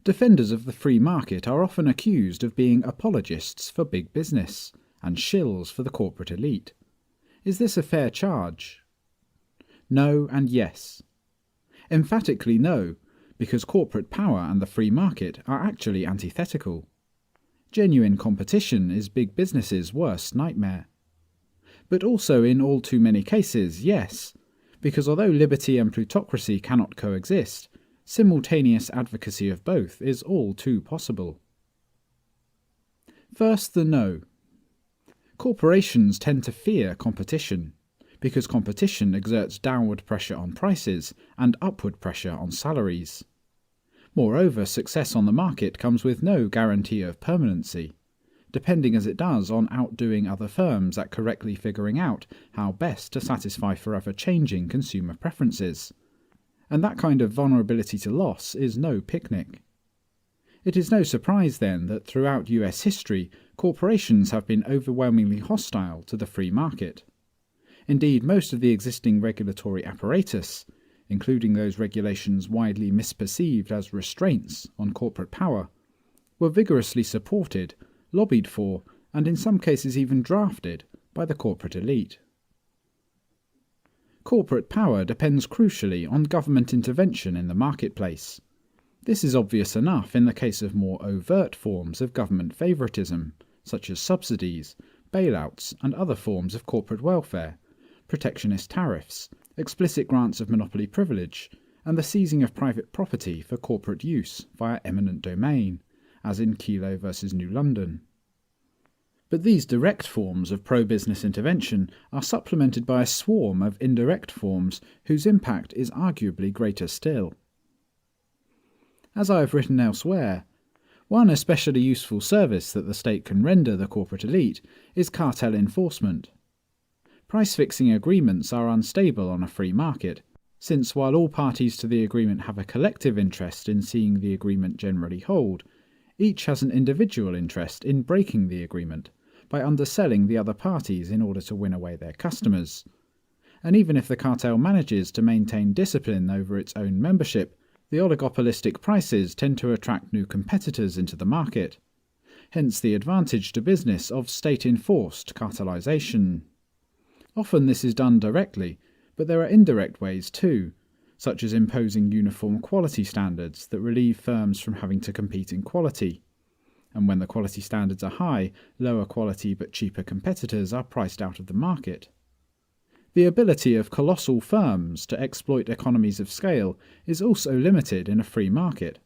Defenders of the free market are often accused of being apologists for big business and shills for the corporate elite. Is this a fair charge? No and yes. Emphatically no, because corporate power and the free market are actually antithetical. Genuine competition is big business's worst nightmare. But also in all too many cases, yes, because although liberty and plutocracy cannot coexist, simultaneous advocacy of both is all too possible. First, the no. Corporations tend to fear competition, because competition exerts downward pressure on prices and upward pressure on salaries. Moreover, success on the market comes with no guarantee of permanency, depending as it does on outdoing other firms at correctly figuring out how best to satisfy forever changing consumer preferences. And that kind of vulnerability to loss is no picnic. It is no surprise then that throughout US history, corporations have been overwhelmingly hostile to the free market. Indeed, most of the existing regulatory apparatus, including those regulations widely misperceived as restraints on corporate power, were vigorously supported, lobbied for, and in some cases even drafted by the corporate elite. Corporate power depends crucially on government intervention in the marketplace. This is obvious enough in the case of more overt forms of government favoritism, such as subsidies, bailouts, and other forms of corporate welfare, protectionist tariffs, explicit grants of monopoly privilege, and the seizing of private property for corporate use via eminent domain, as in Kelo versus New London. But these direct forms of pro-business intervention are supplemented by a swarm of indirect forms whose impact is arguably greater still. As I have written elsewhere, one especially useful service that the state can render the corporate elite is cartel enforcement. Price-fixing agreements are unstable on a free market, since while all parties to the agreement have a collective interest in seeing the agreement generally hold, each has an individual interest in breaking the agreement by underselling the other parties in order to win away their customers. And even if the cartel manages to maintain discipline over its own membership, the oligopolistic prices tend to attract new competitors into the market. Hence the advantage to business of state-enforced cartelization. Often this is done directly, but there are indirect ways too, such as imposing uniform quality standards that relieve firms from having to compete in quality. And when the quality standards are high, lower quality but cheaper competitors are priced out of the market. The ability of colossal firms to exploit economies of scale is also limited in a free market,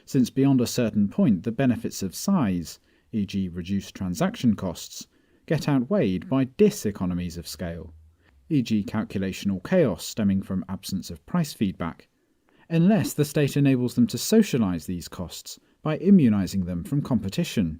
since beyond a certain point the benefits of size, e.g. reduced transaction costs, get outweighed by diseconomies of scale, e.g. calculational chaos stemming from absence of price feedback, unless the state enables them to socialize these costs by immunizing them from competition,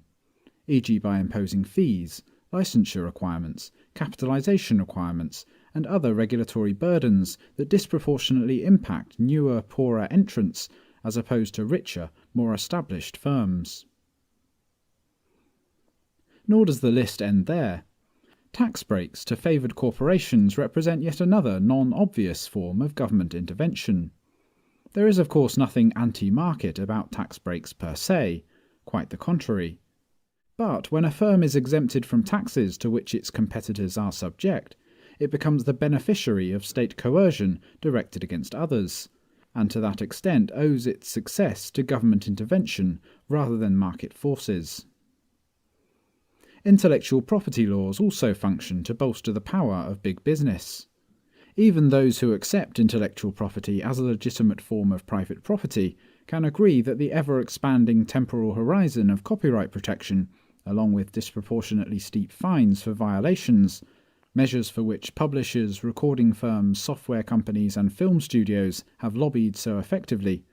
e.g. by imposing fees, licensure requirements, capitalization requirements, and other regulatory burdens that disproportionately impact newer, poorer entrants as opposed to richer, more established firms. Nor does the list end there. Tax breaks to favoured corporations represent yet another non-obvious form of government intervention. There is of course nothing anti-market about tax breaks per se, quite the contrary. But when a firm is exempted from taxes to which its competitors are subject, it becomes the beneficiary of state coercion directed against others, and to that extent owes its success to government intervention rather than market forces. Intellectual property laws also function to bolster the power of big business. Even those who accept intellectual property as a legitimate form of private property can agree that the ever-expanding temporal horizon of copyright protection, along with disproportionately steep fines for violations, measures for which publishers, recording firms, software companies and film studios have lobbied so effectively,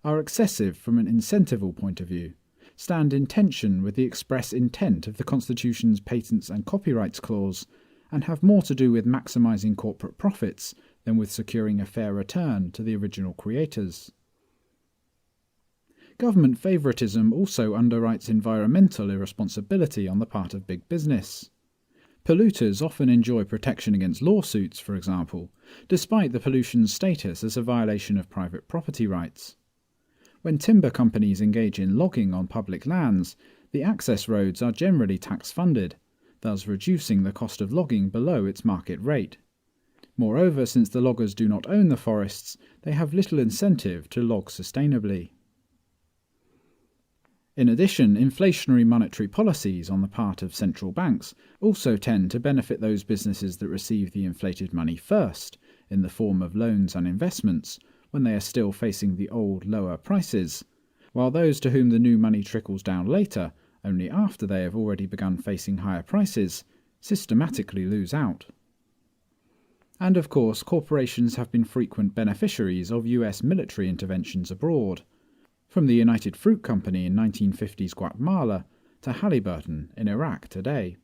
are excessive from an incentival point of view, stand in tension with the express intent of the Constitution's Patents and Copyrights Clause, and have more to do with maximizing corporate profits than with securing a fair return to the original creators. Government favoritism also underwrites environmental irresponsibility on the part of big business. Polluters often enjoy protection against lawsuits, for example, despite the pollution's status as a violation of private property rights. When timber companies engage in logging on public lands, the access roads are generally tax-funded, thus reducing the cost of logging below its market rate. Moreover, since the loggers do not own the forests, they have little incentive to log sustainably. In addition, inflationary monetary policies on the part of central banks also tend to benefit those businesses that receive the inflated money first, in the form of loans and investments, when they are still facing the old lower prices, while those to whom the new money trickles down later, only after they have already begun facing higher prices, systematically lose out. And of course, corporations have been frequent beneficiaries of US military interventions abroad, from the United Fruit Company in 1950s Guatemala to Halliburton in Iraq today.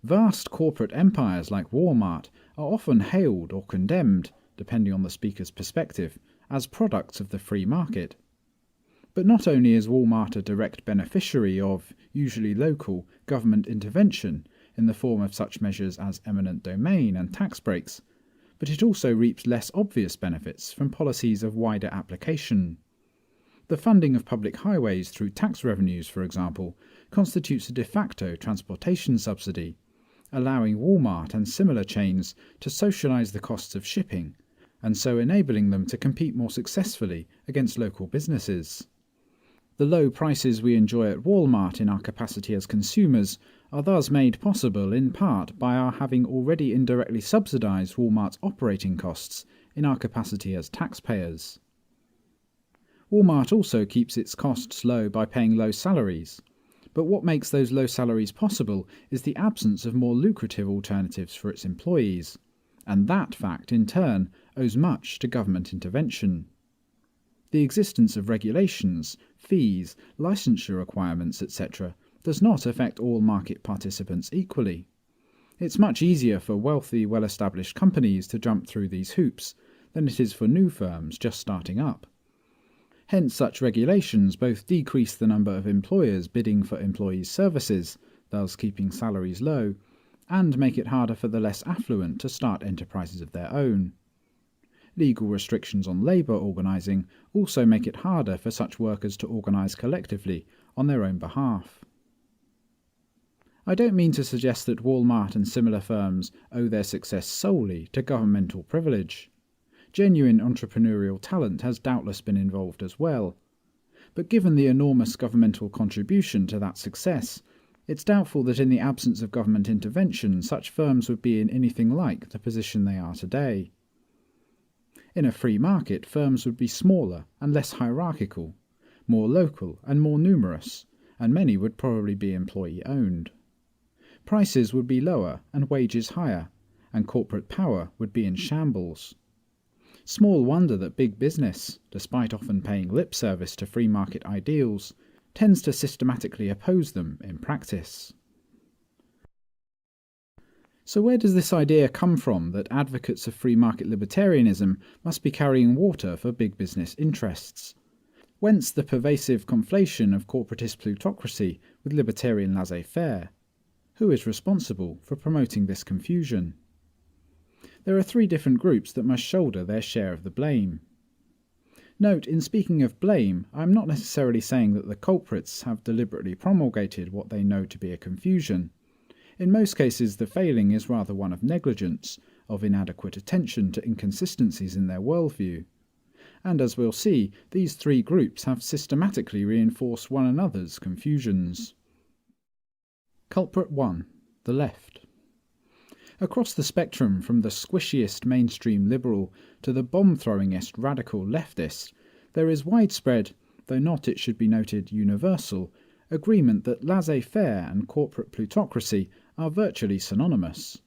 Vast corporate empires like Walmart are often hailed or condemned, depending on the speaker's perspective, as products of the free market. But not only is Walmart a direct beneficiary of, usually local, government intervention in the form of such measures as eminent domain and tax breaks, but it also reaps less obvious benefits from policies of wider application. The funding of public highways through tax revenues, for example, constitutes a de facto transportation subsidy, allowing Walmart and similar chains to socialize the costs of shipping, and so enabling them to compete more successfully against local businesses. The low prices we enjoy at Walmart in our capacity as consumers are thus made possible in part by our having already indirectly subsidized Walmart's operating costs in our capacity as taxpayers. Walmart also keeps its costs low by paying low salaries, but what makes those low salaries possible is the absence of more lucrative alternatives for its employees, and that fact in turn owes much to government intervention. The existence of regulations, fees, licensure requirements, etc. does not affect all market participants equally. It's much easier for wealthy, well-established companies to jump through these hoops than it is for new firms just starting up. Hence, such regulations both decrease the number of employers bidding for employees' services, thus keeping salaries low, and make it harder for the less affluent to start enterprises of their own. Legal restrictions on labour organising also make it harder for such workers to organise collectively on their own behalf. I don't mean to suggest that Walmart and similar firms owe their success solely to governmental privilege. Genuine entrepreneurial talent has doubtless been involved as well. But given the enormous governmental contribution to that success, it's doubtful that in the absence of government intervention such firms would be in anything like the position they are today. In a free market, firms would be smaller and less hierarchical, more local and more numerous, and many would probably be employee-owned. Prices would be lower and wages higher, and corporate power would be in shambles. Small wonder that big business, despite often paying lip service to free market ideals, tends to systematically oppose them in practice. So where does this idea come from that advocates of free market libertarianism must be carrying water for big business interests? Whence the pervasive conflation of corporatist plutocracy with libertarian laissez-faire? Who is responsible for promoting this confusion? There are three different groups that must shoulder their share of the blame. Note, in speaking of blame, I am not necessarily saying that the culprits have deliberately promulgated what they know to be a confusion. In most cases, the failing is rather one of negligence, of inadequate attention to inconsistencies in their worldview. And as we'll see, these three groups have systematically reinforced one another's confusions. Culprit 1. The left. Across the spectrum, from the squishiest mainstream liberal to the bomb-throwingest radical leftist, there is widespread, though not, it should be noted, universal, agreement that laissez-faire and corporate plutocracy are virtually synonymous.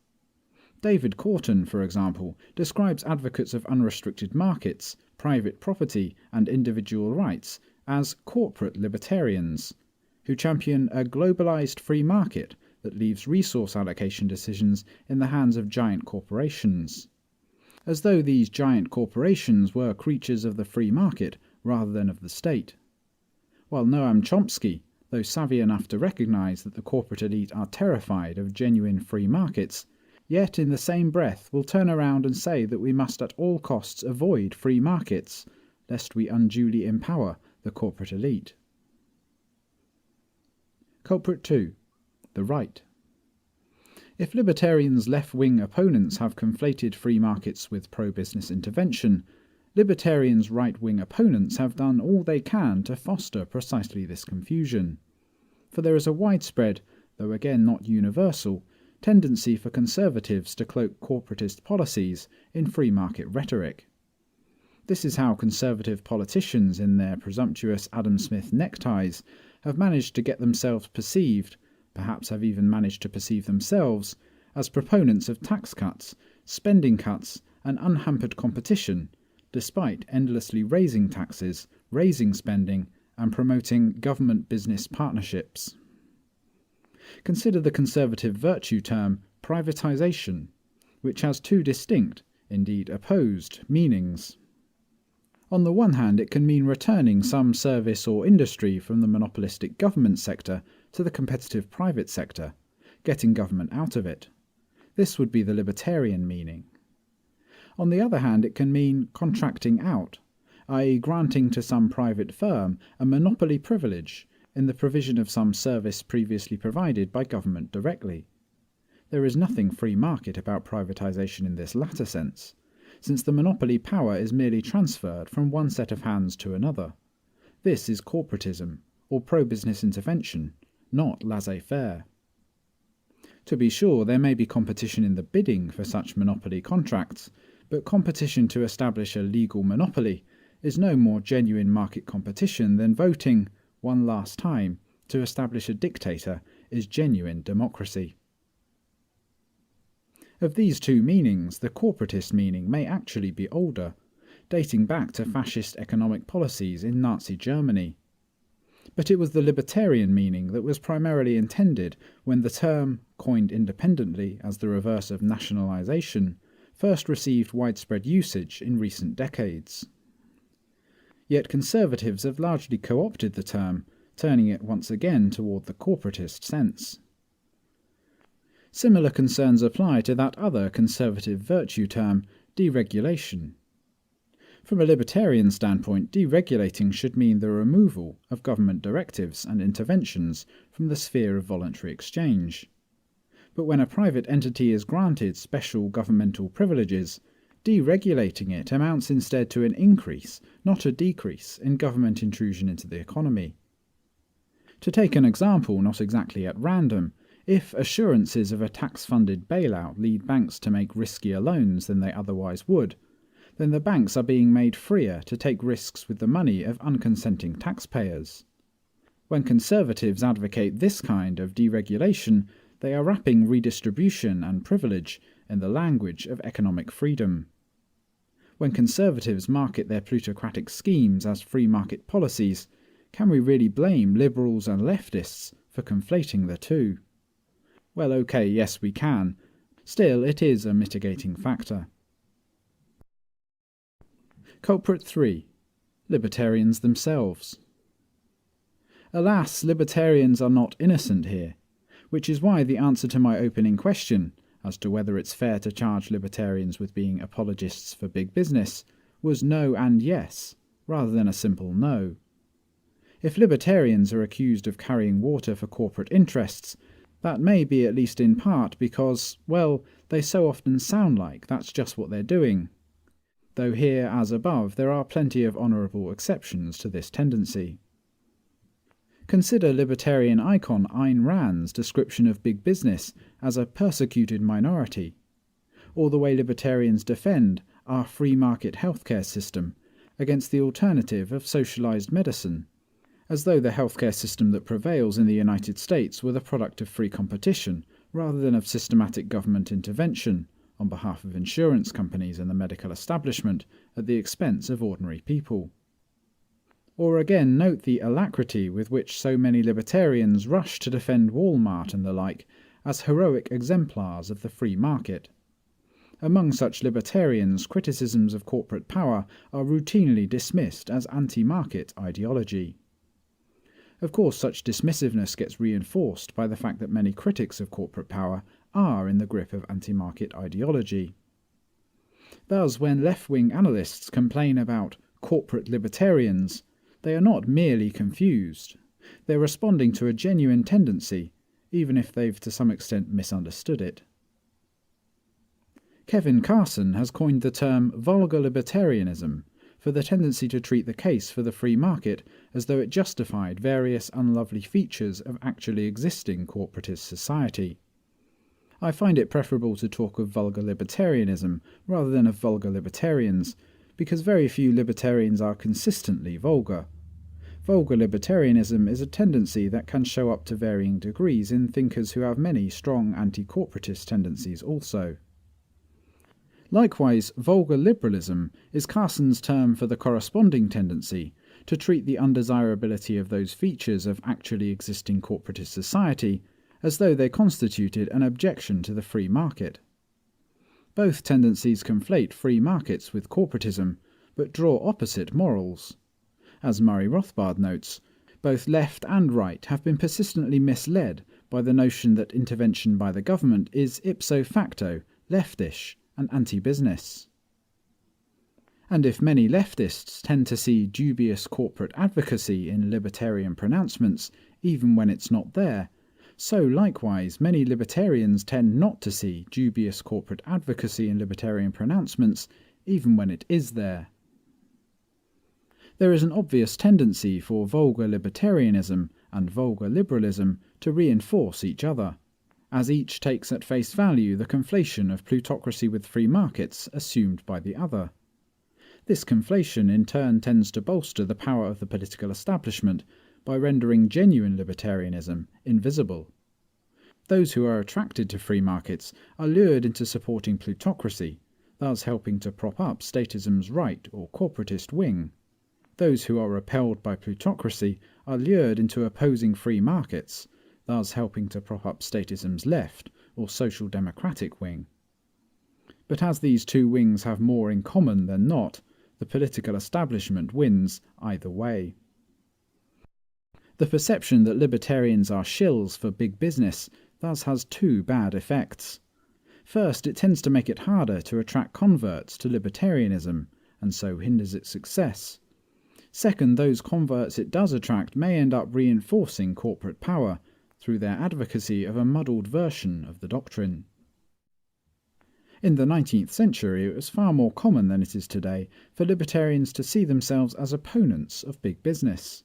David Corton, for example, describes advocates of unrestricted markets, private property, and individual rights as corporate libertarians, who champion a globalized free market that leaves resource allocation decisions in the hands of giant corporations, as though these giant corporations were creatures of the free market rather than of the state. While Noam Chomsky, though savvy enough to recognize that the corporate elite are terrified of genuine free markets, yet in the same breath will turn around and say that we must at all costs avoid free markets, lest we unduly empower the corporate elite. Culprit 2. The right. If libertarians' left-wing opponents have conflated free markets with pro-business intervention, libertarians' right-wing opponents have done all they can to foster precisely this confusion. For there is a widespread, though again not universal, tendency for conservatives to cloak corporatist policies in free market rhetoric. This is how conservative politicians in their presumptuous Adam Smith neckties have managed to get themselves perceived, perhaps have even managed to perceive themselves, as proponents of tax cuts, spending cuts, and unhampered competition, despite endlessly raising taxes, raising spending, and promoting government-business partnerships. Consider the conservative virtue term privatization, which has two distinct, indeed opposed, meanings. On the one hand, it can mean returning some service or industry from the monopolistic government sector to the competitive private sector, getting government out of it. This would be the libertarian meaning. On the other hand, it can mean contracting out, i.e. granting to some private firm a monopoly privilege in the provision of some service previously provided by government directly. There is nothing free market about privatization in this latter sense, since the monopoly power is merely transferred from one set of hands to another. This is corporatism, or pro-business intervention, not laissez-faire. To be sure, there may be competition in the bidding for such monopoly contracts, but competition to establish a legal monopoly is no more genuine market competition than voting, one last time, to establish a dictator is genuine democracy. Of these two meanings, the corporatist meaning may actually be older, dating back to fascist economic policies in Nazi Germany. But it was the libertarian meaning that was primarily intended when the term, coined independently as the reverse of nationalization, first received widespread usage in recent decades. Yet conservatives have largely co-opted the term, turning it once again toward the corporatist sense. Similar concerns apply to that other conservative virtue term, deregulation. From a libertarian standpoint, deregulating should mean the removal of government directives and interventions from the sphere of voluntary exchange. But when a private entity is granted special governmental privileges, deregulating it amounts instead to an increase, not a decrease, in government intrusion into the economy. To take an example not exactly at random, if assurances of a tax-funded bailout lead banks to make riskier loans than they otherwise would, then the banks are being made freer to take risks with the money of unconsenting taxpayers. When conservatives advocate this kind of deregulation, they are wrapping redistribution and privilege in the language of economic freedom. When conservatives market their plutocratic schemes as free market policies, can we really blame liberals and leftists for conflating the two? Well, okay, yes we can. Still, it is a mitigating factor. Culprit 3. Libertarians themselves. Alas, libertarians are not innocent here, which is why the answer to my opening question, as to whether it's fair to charge libertarians with being apologists for big business, was no and yes, rather than a simple no. If libertarians are accused of carrying water for corporate interests, that may be at least in part because, well, they so often sound like that's just what they're doing. Though here, as above, there are plenty of honourable exceptions to this tendency. Consider libertarian icon Ayn Rand's description of big business as a persecuted minority, or the way libertarians defend our free market healthcare system against the alternative of socialized medicine, as though the healthcare system that prevails in the United States were the product of free competition rather than of systematic government intervention on behalf of insurance companies and the medical establishment at the expense of ordinary people. Or again, note the alacrity with which so many libertarians rush to defend Walmart and the like as heroic exemplars of the free market. Among such libertarians, criticisms of corporate power are routinely dismissed as anti-market ideology. Of course, such dismissiveness gets reinforced by the fact that many critics of corporate power are in the grip of anti-market ideology. Thus, when left-wing analysts complain about corporate libertarians, they are not merely confused. They're responding to a genuine tendency, even if they've to some extent misunderstood it. Kevin Carson has coined the term vulgar libertarianism for the tendency to treat the case for the free market as though it justified various unlovely features of actually existing corporatist society. I find it preferable to talk of vulgar libertarianism rather than of vulgar libertarians, because very few libertarians are consistently vulgar. Vulgar libertarianism is a tendency that can show up to varying degrees in thinkers who have many strong anti-corporatist tendencies also. Likewise, vulgar liberalism is Carson's term for the corresponding tendency to treat the undesirability of those features of actually existing corporatist society as though they constituted an objection to the free market. Both tendencies conflate free markets with corporatism, but draw opposite morals. As Murray Rothbard notes, both left and right have been persistently misled by the notion that intervention by the government is ipso facto leftish and anti-business. And if many leftists tend to see dubious corporate advocacy in libertarian pronouncements, even when it's not there, so likewise many libertarians tend not to see dubious corporate advocacy in libertarian pronouncements, even when it is there. There is an obvious tendency for vulgar libertarianism and vulgar liberalism to reinforce each other, as each takes at face value the conflation of plutocracy with free markets assumed by the other. This conflation in turn tends to bolster the power of the political establishment by rendering genuine libertarianism invisible. Those who are attracted to free markets are lured into supporting plutocracy, thus helping to prop up statism's right or corporatist wing. Those who are repelled by plutocracy are lured into opposing free markets, thus helping to prop up statism's left or social democratic wing. But as these two wings have more in common than not, the political establishment wins either way. The perception that libertarians are shills for big business thus has two bad effects. First, it tends to make it harder to attract converts to libertarianism, and so hinders its success. Second, those converts it does attract may end up reinforcing corporate power through their advocacy of a muddled version of the doctrine. In the 19th century, it was far more common than it is today for libertarians to see themselves as opponents of big business.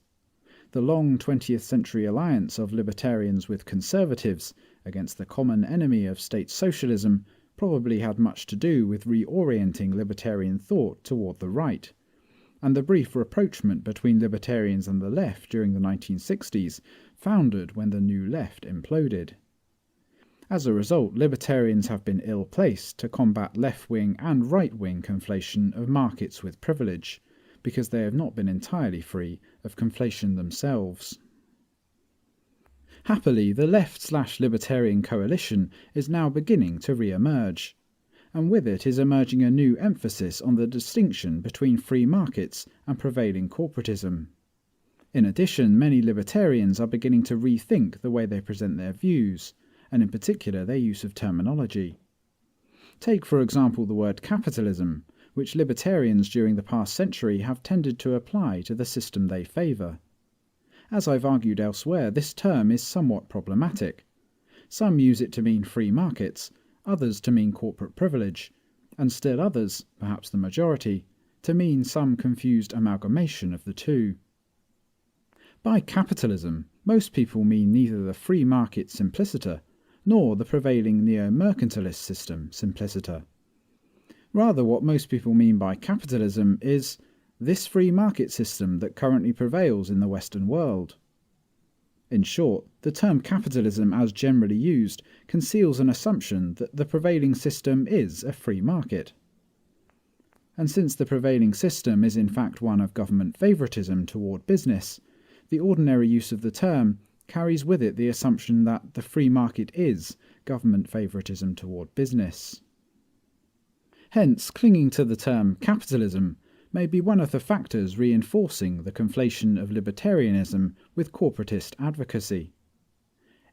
The long 20th century alliance of libertarians with conservatives against the common enemy of state socialism probably had much to do with reorienting libertarian thought toward the right, and the brief rapprochement between libertarians and the left during the 1960s foundered when the New Left imploded. As a result, libertarians have been ill-placed to combat left-wing and right-wing conflation of markets with privilege, because they have not been entirely free of conflation themselves. Happily, the left/libertarian coalition is now beginning to re-emerge, and with it is emerging a new emphasis on the distinction between free markets and prevailing corporatism. In addition, many libertarians are beginning to rethink the way they present their views, and in particular their use of terminology. Take, for example, the word capitalism, which libertarians during the past century have tended to apply to the system they favour. As I've argued elsewhere, this term is somewhat problematic. Some use it to mean free markets, others to mean corporate privilege, and still others, perhaps the majority, to mean some confused amalgamation of the two. By capitalism, most people mean neither the free market simpliciter nor the prevailing neo-mercantilist system simpliciter. Rather, what most people mean by capitalism is this free market system that currently prevails in the Western world. In short, the term capitalism as generally used conceals an assumption that the prevailing system is a free market. And since the prevailing system is in fact one of government favoritism toward business, the ordinary use of the term carries with it the assumption that the free market is government favoritism toward business. Hence, clinging to the term capitalism may be one of the factors reinforcing the conflation of libertarianism with corporatist advocacy.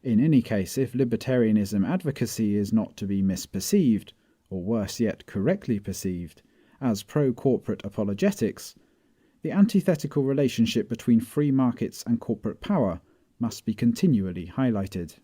In any case, if libertarianism advocacy is not to be misperceived, or worse yet correctly perceived, as pro-corporate apologetics, The antithetical relationship between free markets and corporate power must be continually highlighted.